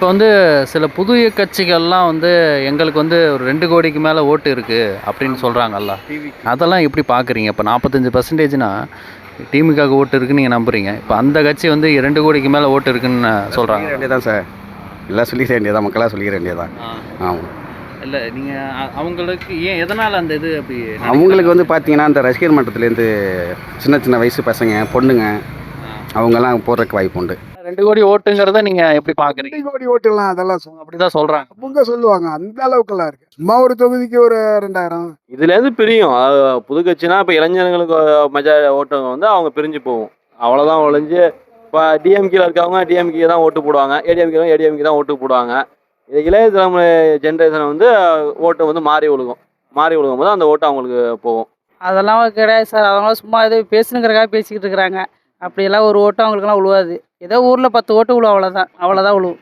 இப்போ வந்து சில புதிய கட்சிகள்லாம் வந்து எங்களுக்கு வந்து ஒரு 2,00,00,000க்கு மேலே ஓட்டு இருக்குது அப்படின்னு சொல்கிறாங்கல்ல. அதெல்லாம் எப்படி பார்க்குறீங்க? இப்போ 45%னா திமுகவுக்கு ஓட்டு இருக்குன்னு நீங்கள் நம்புறீங்க. இப்போ அந்த கட்சி வந்து 2,00,00,000க்கு மேலே ஓட்டு இருக்குன்னு சொல்கிறாங்க. சொல்லிட வேண்டியதான் சார். எல்லாம் சொல்லிட வேண்டியதான், மக்களாக சொல்லிட வேண்டியதான். ஆமாம். இல்லை நீங்கள் அவங்களுக்கு ஏன் எதனால் அந்த இது அப்படி அவங்களுக்கு வந்து பார்த்தீங்கன்னா அந்த ரசிகர் மன்றத்துலேருந்து சின்ன சின்ன வயசு பசங்க பொண்ணுங்க அவங்கெல்லாம் போடுறதுக்கு வாய்ப்பு உண்டு. 2 கோடி ஓட்டுங்கிறத நீங்கள் எப்படி பார்க்குறீங்க? 2 கோடி ஓட்டுலாம் அதெல்லாம் அப்படி தான் சொல்கிறாங்க. அவங்க சொல்லுவாங்க. அந்த அளவுக்குலாம் இருக்கு. சும்மா ஒரு தொகுதிக்கு ஒரு 2000. இதுலேருந்து பிரியும். புது கட்சினா இப்போ இளைஞர்களுக்கு ஓட்டு வந்து அவங்க பிரிஞ்சு போகும். அவ்வளோதான் ஒழிஞ்சு இப்போ டிஎம்கேல இருக்கவங்க டிஎம்கே தான் ஓட்டு போடுவாங்க, ஏடிஎம்கே தான் ஓட்டு போடுவாங்க. இது இளைய தலைமுறை ஜென்ரேஷன் வந்து ஓட்டு வந்து மாறி விழுகும் போது அந்த ஓட்டு அவங்களுக்கு போகும். அதெல்லாம் கிடையாது சார். அவங்களாம் சும்மா ஏதோ பேசணுங்கிறக்காக பேசிக்கிட்டு இருக்கிறாங்க. அப்படியெல்லாம் ஒரு ஓட்டு அவங்களுக்குலாம் விழுவாது. ஏதோ ஊரில் 10 ஓட்டு விழுவும், அவ்வளோதான் விழுவும்.